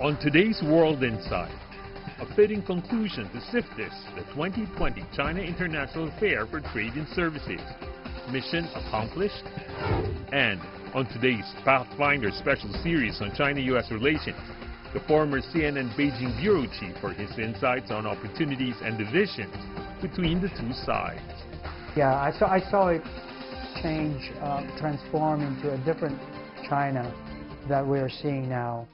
On today's World Insight, a fitting conclusion to CIFTIS, the 2020 China International Fair for Trade and Services. Mission accomplished? And on today's Pathfinder special series on China-U.S. relations, the former CNN Beijing bureau chief for his insights on opportunities and divisions between the two sides. Yeah, I saw it change, transform into a different China that we're seeing now.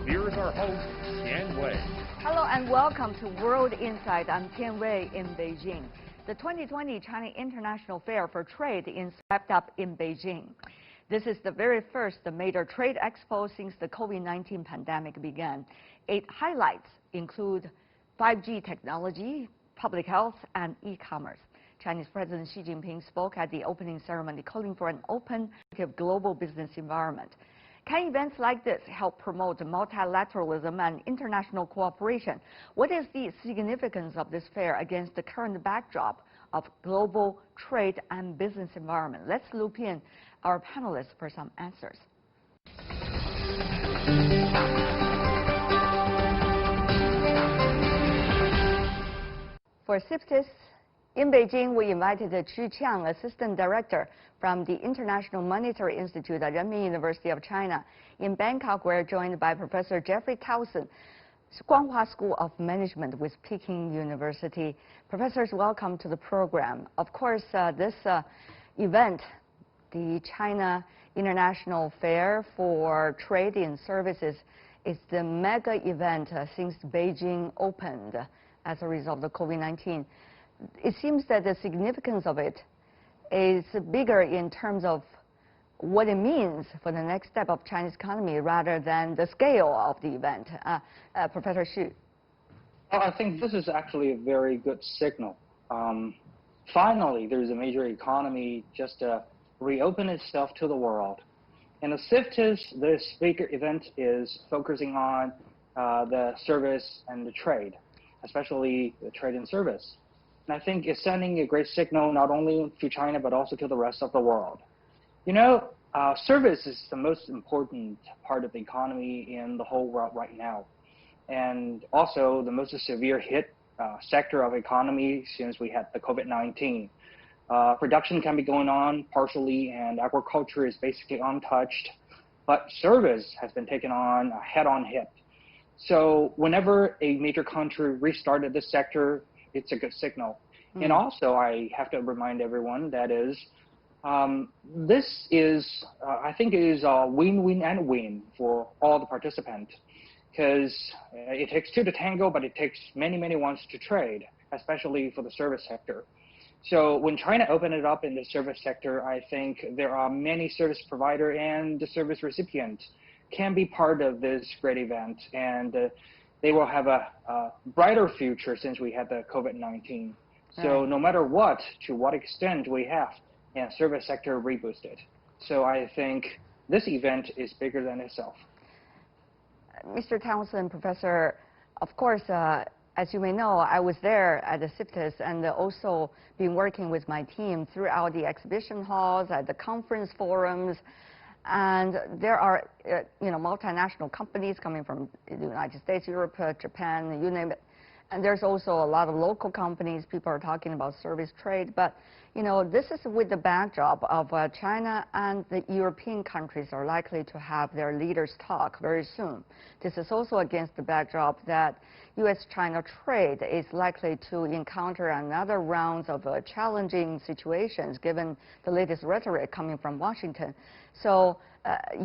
Here is our host, Tian Wei. Hello and welcome to World Insight. I'm Tian Wei in Beijing. The 2020 China International Fair for Trade is wrapped up in Beijing. This is the very first major trade expo since the COVID-19 pandemic began. 8 highlights include 5G technology, public health, and e-commerce. Chinese President Xi Jinping spoke at the opening ceremony, calling for an open, global business environment. Can events like this help promote multilateralism and international cooperation? What is the significance of this fair against the current backdrop of global trade and business environment? Let's loop in our panelists for some answers. For CIFTIS, in Beijing, we invited Chu Qiang, Assistant Director from the International Monetary Institute at Renmin University of China. In Bangkok, we're joined by Professor Jeffrey Towson, Guanghua School of Management with Peking University. Professors, welcome to the program. Of course, this event, the China International Fair for Trade and Services, is the mega event since Beijing opened as a result of the COVID-19. It seems that the significance of it is bigger in terms of what it means for the next step of Chinese economy rather than the scale of the event. Professor Xu. Well, I think this is actually a very good signal. Finally, there's a major economy just to reopen itself to the world. And the CIFTIS, this bigger event, is focusing on the service and the trade, especially the trade and service. And I think it's sending a great signal not only to China, but also to the rest of the world. You know, service is the most important part of the economy in the whole world right now. And also the most severe hit sector of economy since we had the COVID-19. Production can be going on partially, and agriculture is basically untouched. But service has been taken on a head-on hit. So whenever a major country restarted this sector, it's a good signal. And also, I have to remind everyone that is, this is, I think it is a win-win and win for all the participants, because it takes 2 to tango, but it takes many, many ones to trade, especially for the service sector. So when China opened it up in the service sector, I think there are many service providers and the service recipients can be part of this great event, and they will have a brighter future since we had the COVID-19. So no matter what, to what extent we have, and service sector reboosted. So I think this event is bigger than itself. Mr. Townsend, Professor, of course, as you may know, I was there at the CIFTIS and also been working with my team throughout the exhibition halls, at the conference forums. And there are, multinational companies coming from the United States, Europe, Japan, you name it. And there's also a lot of local companies. People are talking about service trade. But, this is with the backdrop of China and the European countries are likely to have their leaders talk very soon. This is also against the backdrop that U.S. China trade is likely to encounter another round of challenging situations given the latest rhetoric coming from Washington. So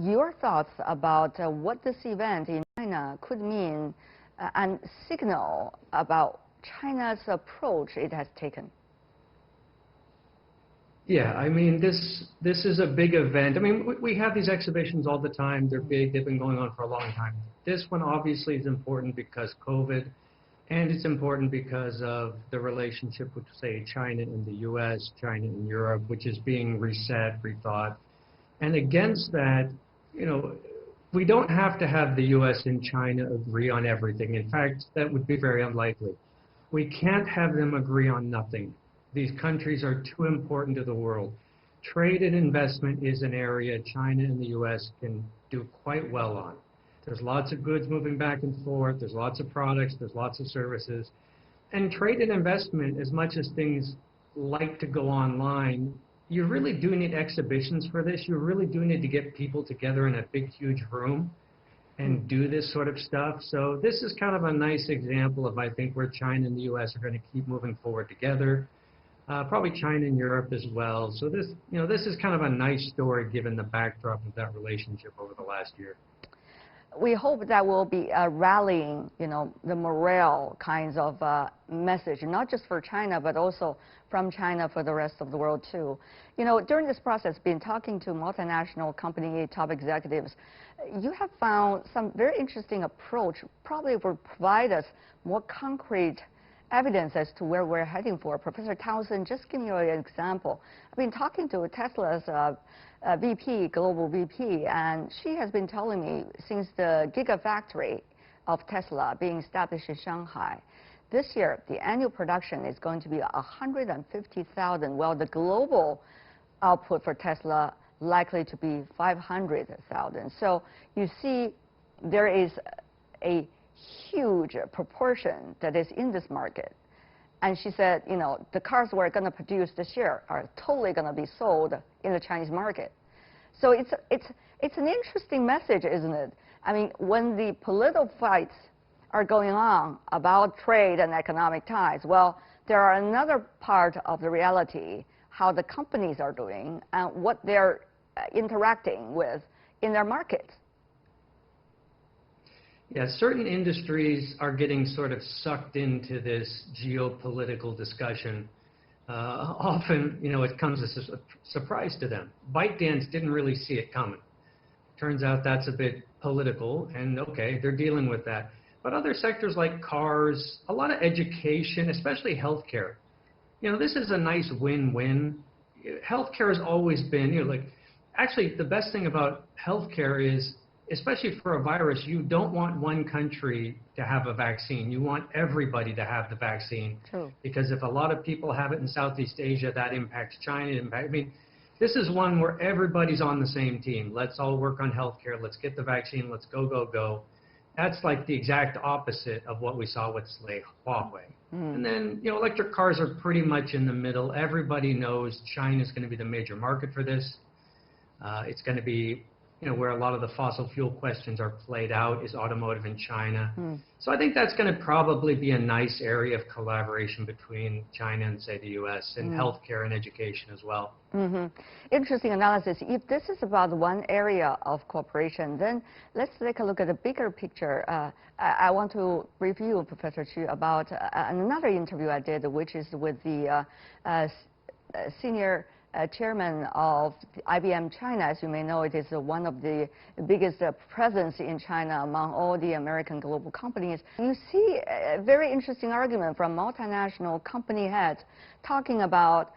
your thoughts about what this event in China could mean and signal about China's approach it has taken? Yeah, I mean, this is a big event. I mean, we have these exhibitions all the time. They're big. They've been going on for a long time. This one obviously is important because COVID, and it's important because of the relationship with, say, China and the U.S., China and Europe, which is being reset, rethought. And against that, we don't have to have the U.S. and China agree on everything. In fact, that would be very unlikely. We can't have them agree on nothing. These countries are too important to the world. trade and investment is an area China and the U.S. can do quite well on. There's lots of goods moving back and forth. There's lots of products. There's lots of services. And trade and investment, as much as things like to go online, you really do need exhibitions for this. You really do need to get people together in a big, huge room and do this sort of stuff. So this is kind of a nice example of, I think, where China and the U.S. are going to keep moving forward together. Probably China and Europe as well. So this, this is kind of a nice story given the backdrop of that relationship over the last year. We hope that will be rallying, the morale kinds of message, not just for China, but also from China for the rest of the world too. During this process, been talking to multinational company top executives, you have found some very interesting approach, probably will provide us more concrete evidence as to where we're heading for. Professor Townsend, just give me an example. I've been talking to Tesla's VP, global VP, and she has been telling me since the gigafactory of Tesla being established in Shanghai, this year the annual production is going to be 150,000, while the global output for Tesla likely to be 500,000. So you see there is a huge proportion that is in this market. And she said, the cars we're going to produce this year are totally going to be sold in the Chinese market. So it's an interesting message, isn't it? I mean, when the political fights are going on about trade and economic ties, well, there are another part of the reality, how the companies are doing and what they're interacting with in their markets. Yeah, certain industries are getting sort of sucked into this geopolitical discussion. Often, it comes as a surprise to them. ByteDance didn't really see it coming. Turns out that's a bit political, and okay, they're dealing with that. But other sectors like cars, a lot of education, especially healthcare. This is a nice win-win. Healthcare has always been, actually, the best thing about healthcare is, especially for a virus, you don't want one country to have a vaccine. You want everybody to have the vaccine. True. Because if a lot of people have it in Southeast Asia, that impacts China. I mean, this is one where everybody's on the same team. Let's all work on healthcare. Let's get the vaccine. Let's go, go, go. That's like the exact opposite of what we saw with Huawei. And then, electric cars are pretty much in the middle. Everybody knows China's going to be the major market for this. It's going to be where a lot of the fossil fuel questions are played out is automotive in China. So I think that's going to probably be a nice area of collaboration between China and, say, the U.S. in healthcare and education as well. Interesting analysis. If this is about one area of cooperation, then let's take a look at the bigger picture. I want to review, Professor Xu, about another interview I did, which is with the senior chairman of IBM China. As you may know, it is one of the biggest presence in China among all the American global companies. You see a very interesting argument from multinational company heads talking about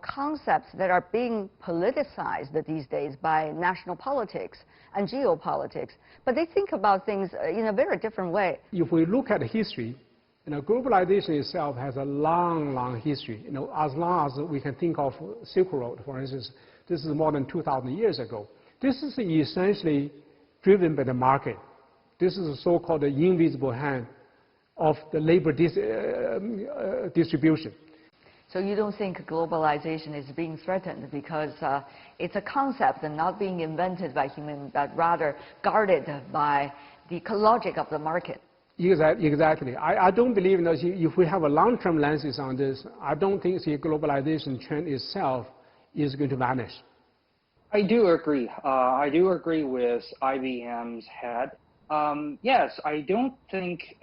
concepts that are being politicized these days by national politics and geopolitics. But they think about things in a very different way. If we look at history, globalization itself has a long, long history. As long as we can think of Silk Road, for instance, this is more than 2,000 years ago. This is essentially driven by the market. This is the so-called invisible hand of the labor distribution. So you don't think globalization is being threatened because it's a concept and not being invented by humans, but rather guarded by the logic of the market? Exactly. I don't believe that if we have a long-term lenses on this, I don't think the globalization trend itself is going to vanish. I do agree. I do agree with IBM's head. Yes, I don't think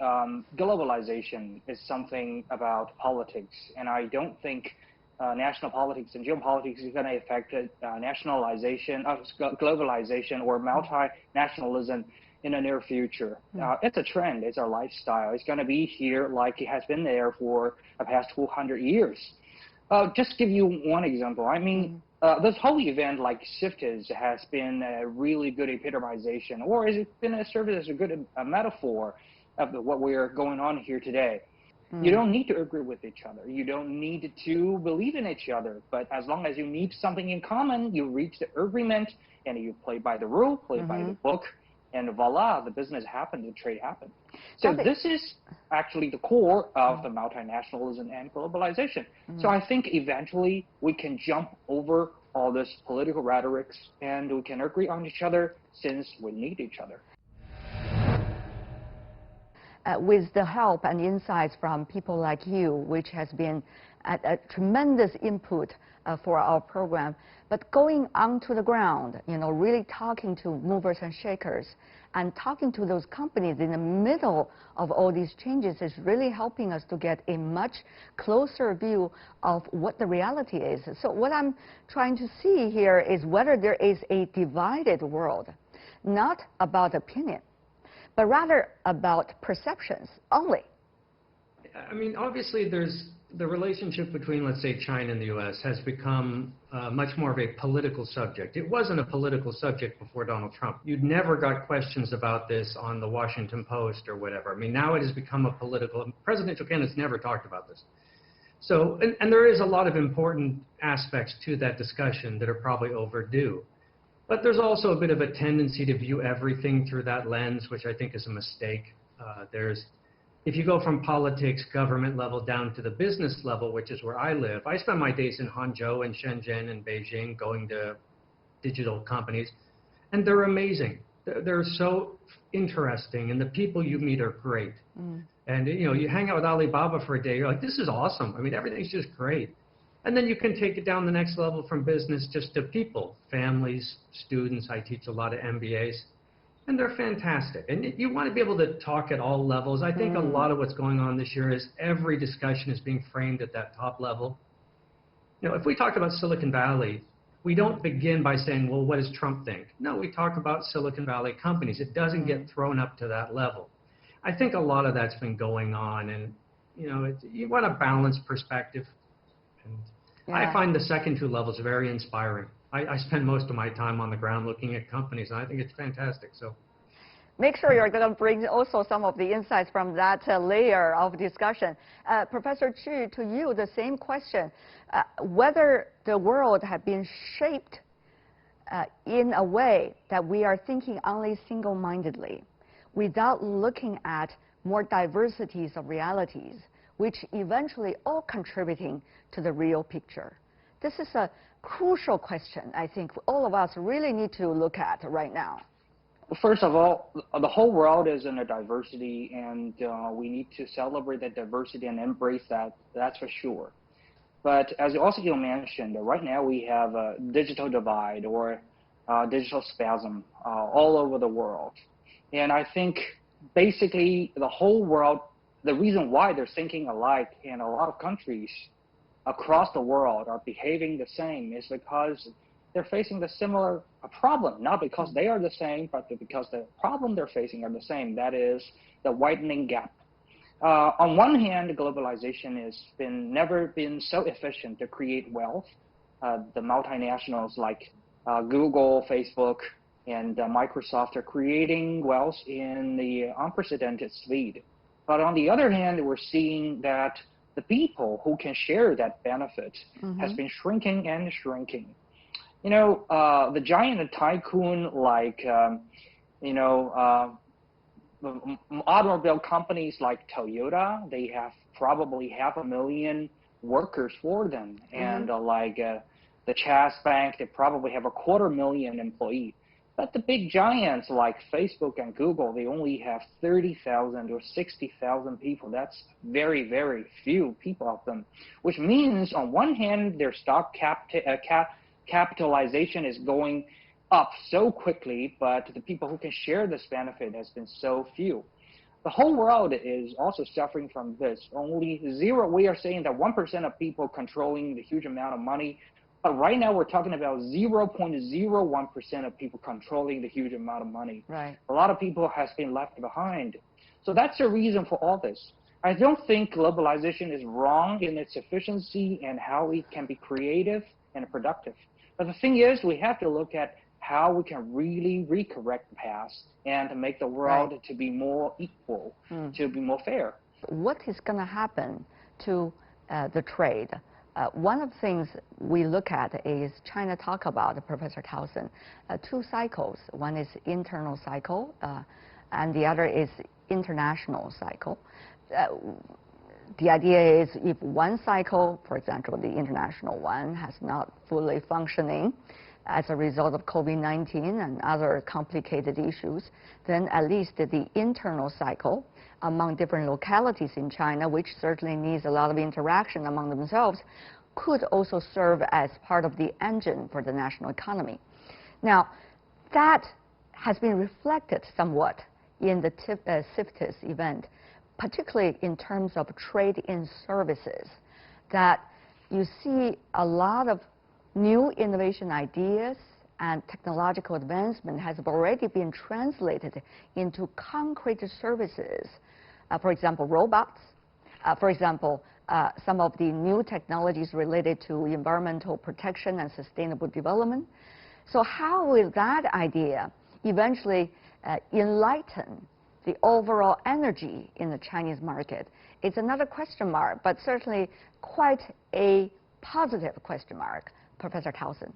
globalization is something about politics, and I don't think national politics and geopolitics is going to affect nationalization, globalization, or multinationalism in the near future. It's a trend, it's a lifestyle. It's going to be here like it has been there for the past 200 years. Just give you one example. I mean, this whole event like CIFTIS has been a really good epitomization, or has it been served as a good metaphor of what we're going on here today. You don't need to agree with each other. You don't need to believe in each other. But as long as you need something in common, you reach the agreement, and you play by the rule, play by the book, and voila, the business happened, the trade happened. So this is actually the core of the multinationalism and globalization. So I think eventually we can jump over all this political rhetorics, and we can agree on each other since we need each other. With the help and insights from people like you, which has been a tremendous input for our program, but going onto the ground, you know, really talking to movers and shakers and talking to those companies in the middle of all these changes is really helping us to get a much closer view of what the reality is. So what I'm trying to see here is whether there is a divided world, not about opinion, but rather about perceptions only. I mean, obviously, there's the relationship between, let's say, China and the U.S. has become much more of a political subject. It wasn't a political subject before Donald Trump. You'd never got questions about this on the Washington Post or whatever. I mean, now it has become a political, presidential candidates never talked about this. So, and there is a lot of important aspects to that discussion that are probably overdue. But there's also a bit of a tendency to view everything through that lens, which I think is a mistake. If you go from politics, government level, down to the business level, which is where I live, I spend my days in Hangzhou and Shenzhen and Beijing going to digital companies, and they're amazing. They're so interesting, and the people you meet are great. And you know, you hang out with Alibaba for a day, you're like, this is awesome. I mean, everything's just great. And then you can take it down the next level from business just to people, families, students. I teach a lot of MBAs, and they're fantastic. And you want to be able to talk at all levels. I think a lot of what's going on this year is every discussion is being framed at that top level. You know, if we talk about Silicon Valley, we don't begin by saying, well, what does Trump think? No, we talk about Silicon Valley companies. It doesn't get thrown up to that level. I think a lot of that's been going on, and you know, you want a balanced perspective. And I find the second two levels very inspiring. I spend most of my time on the ground looking at companies, and I think it's fantastic. So, make sure you're going to bring also some of the insights from that layer of discussion. Professor Xu, to you, the same question. Whether the world has been shaped in a way that we are thinking only single-mindedly, without looking at more diversities of realities, which eventually all contributing to the real picture. This is a crucial question, I think, all of us really need to look at right now. First of all, the whole world is in a diversity, and we need to celebrate that diversity and embrace that, that's for sure. But as also you mentioned, right now we have a digital divide or digital spasm all over the world. And I think basically the whole world, the reason why they're thinking alike in a lot of countries across the world are behaving the same is because they're facing the similar problem, not because they are the same, but because the problem they're facing are the same. That is the widening gap. On one hand, globalization has never been so efficient to create wealth. The multinationals like Google, Facebook, and Microsoft are creating wealth in the unprecedented speed. But on the other hand, we're seeing that the people who can share that benefit has been shrinking and shrinking. You know, the giant tycoon like, you know, automobile companies like Toyota, they have probably 500,000 workers for them. And like the Chase Bank, they probably have 250,000 employees. But the big giants like Facebook and Google, they only have 30,000 or 60,000 people. That's very, very few people of them, which means on one hand, their stock capitalization is going up so quickly, but the people who can share this benefit has been so few. The whole world is also suffering from this. We are saying that 1% of people controlling the huge amount of money. But right now, we're talking about 0.01% of people controlling the huge amount of money. Right. A lot of people has been left behind. So that's the reason for all this. I don't think globalization is wrong in its efficiency and how it can be creative and productive. But the thing is, we have to look at how we can really recorrect the past and to make the world to be more equal, to be more fair. what is going to happen to the trade. One of the things we look at is China talk about, Professor Towson, two cycles. One is internal cycle, and the other is international cycle. The idea is if one cycle, for example, the international one, has not fully functioning as a result of COVID-19 and other complicated issues, then at least the internal cycle among different localities in China, which certainly needs a lot of interaction among themselves, could also serve as part of the engine for the national economy. Now, that has been reflected somewhat in the CIFTIS event, particularly in terms of trade in services, that you see a lot of new innovation ideas and technological advancement has already been translated into concrete services. For example, robots. For example, some of the new technologies related to environmental protection and sustainable development. So how will that idea eventually enlighten the overall energy in the Chinese market? It's another question mark, but certainly quite a positive question mark, Professor Towson.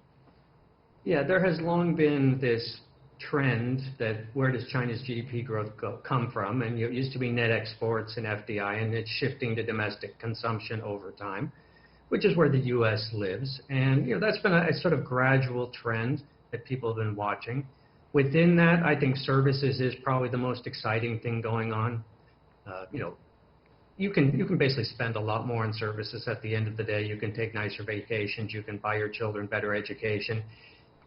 Yeah, there has long been this trend that where does China's GDP growth come from? And it used to be net exports and FDI, and it's shifting to domestic consumption over time, which is where the U.S. lives. And that's been a sort of gradual trend that people have been watching. Within that, I think services is probably the most exciting thing going on. You can basically spend a lot more on services at the end of the day. You can take nicer vacations. You can buy your children better education.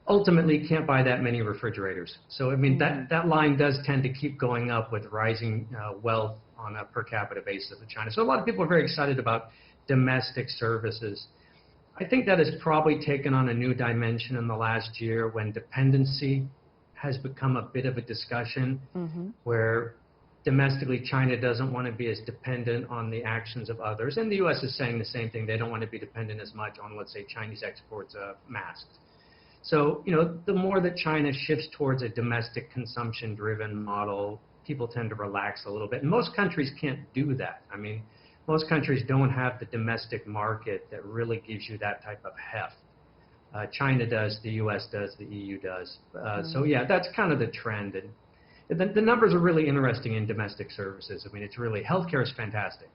Ultimately, you can't buy that many refrigerators. So, I mean, that line does tend to keep going up with rising wealth on a per capita basis in China. So a lot of people are very excited about domestic services. I think that has probably taken on a new dimension in the last year when dependency has become a bit of a discussion, where domestically China doesn't want to be as dependent on the actions of others. And the U.S. is saying the same thing. They don't want to be dependent as much on, let's say, Chinese exports of masks. So, the more that China shifts towards a domestic consumption-driven model, people tend to relax a little bit. And most countries can't do that. I mean, most countries don't have the domestic market that really gives you that type of heft. China does, the U.S. does, the EU does. So, yeah, that's kind of the trend. And the numbers are really interesting in domestic services. I mean, it's really, healthcare is fantastic.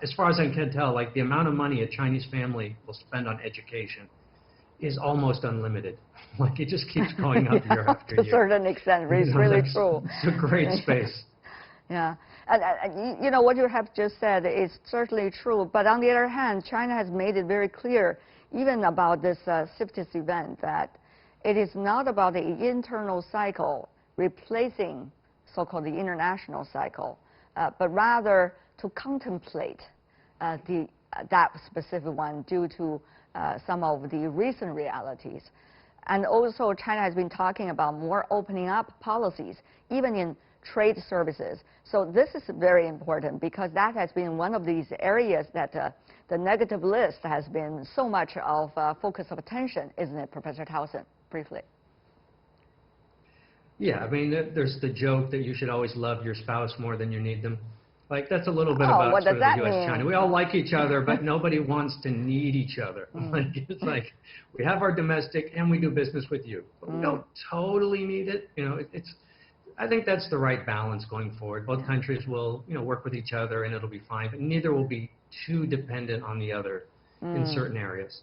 As far as I can tell, like the amount of money a Chinese family will spend on education is almost unlimited. Like it just keeps going up year after year. To a certain extent, it's really true. It's a great space. Yeah, and what you have just said is certainly true. But on the other hand, China has made it very clear, even about this CIFTIS event, that it is not about the internal cycle replacing so-called the international cycle, but rather to contemplate that specific one due to some of the recent realities. And also China has been talking about more opening up policies, even in trade services. So this is very important because that has been one of these areas that the negative list has been so much of focus of attention, isn't it, Professor Towson? Briefly. Yeah, I mean, there's the joke that you should always love your spouse more than you need them. Like, that's a little bit about sort of the U.S. China. We all like each other, but nobody wants to need each other. Like, it's like, we have our domestic and we do business with you. But we don't totally need it. I think that's the right balance going forward. Both countries will, work with each other and it'll be fine, but neither will be too dependent on the other in certain areas.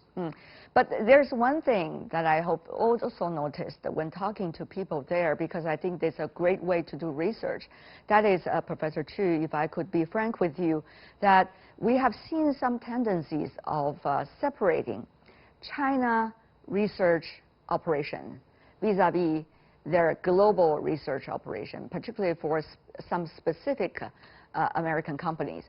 But there's one thing that I hope also noticed when talking to people there, because I think there's a great way to do research. That is, Professor Chu, if I could be frank with you, that we have seen some tendencies of separating China research operation vis-a-vis their global research operation, particularly for some specific American companies.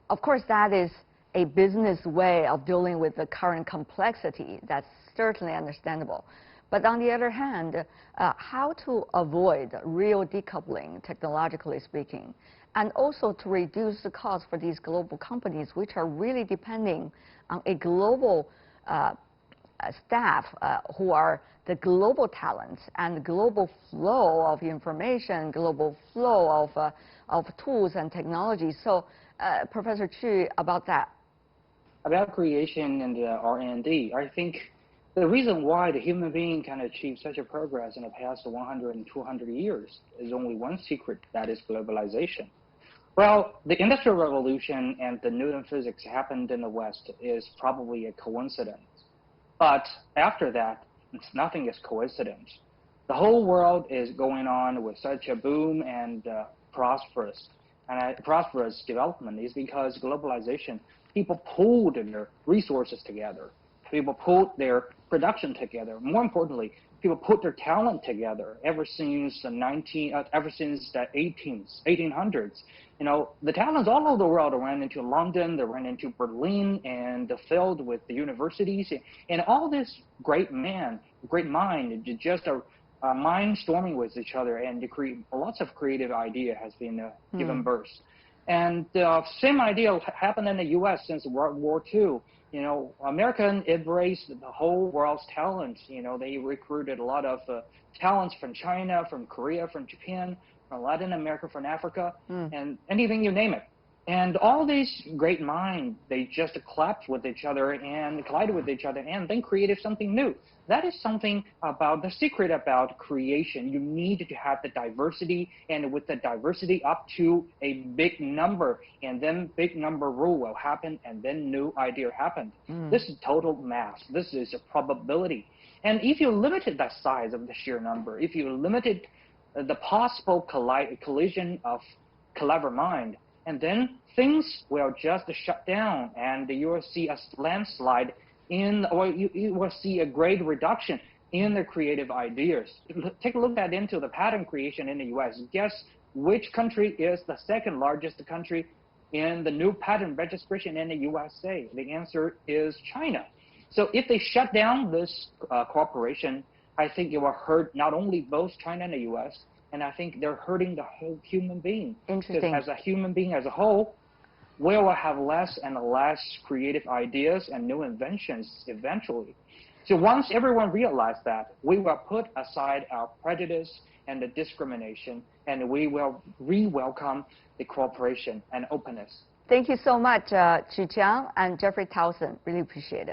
Of course, that is a business way of dealing with the current complexity. That's certainly understandable. But on the other hand, how to avoid real decoupling, technologically speaking, and also to reduce the cost for these global companies, which are really depending on a global staff who are the global talents and the global flow of information, global flow of tools and technologies. So, Professor Chu, about that. About creation and R&D, I think the reason why the human being can achieve such a progress in the past 100 and 200 years is only one secret, that is globalization. Well, the Industrial Revolution and the Newton physics happened in the West is probably a coincidence. But after that, nothing is coincidence. The whole world is going on with such a boom and prosperous development is because globalization, people pulled their resources together. People put their production together. More importantly, people put their talent together. Ever since the 1800s, you know, the talents all over the world ran into London, they ran into Berlin, and filled with the universities, and all this great mind, just mind storming with each other, and to create lots of creative idea has been given birth. And same idea happened in the U.S. since World War II. You know, America embraced the whole world's talents. You know, they recruited a lot of talents from China, from Korea, from Japan, from Latin America, from Africa, and anything you name it. And all these great minds, they just clapped with each other and collided with each other and then created something new. That is something about the secret about creation. You need to have the diversity, and with the diversity up to a big number, and then big number rule will happen, and then new idea happened. This is total math. This is a probability. And if you limited the size of the sheer number, if you limited the possible collision of clever mind, and then things will just shut down, and you will see a landslide or you will see a great reduction in the creative ideas. Take a look into the patent creation in the U.S. Guess which country is the second largest country in the new patent registration in the USA? The answer is China. So if they shut down this cooperation, I think it will hurt not only both China and the U.S., and I think they're hurting the whole human being. Interesting. Because as a human being as a whole, we will have less and less creative ideas and new inventions eventually. So once everyone realizes that, we will put aside our prejudice and the discrimination, and we will re-welcome the cooperation and openness. Thank you so much, Chu Chiang and Jeffrey Towson. Really appreciate it.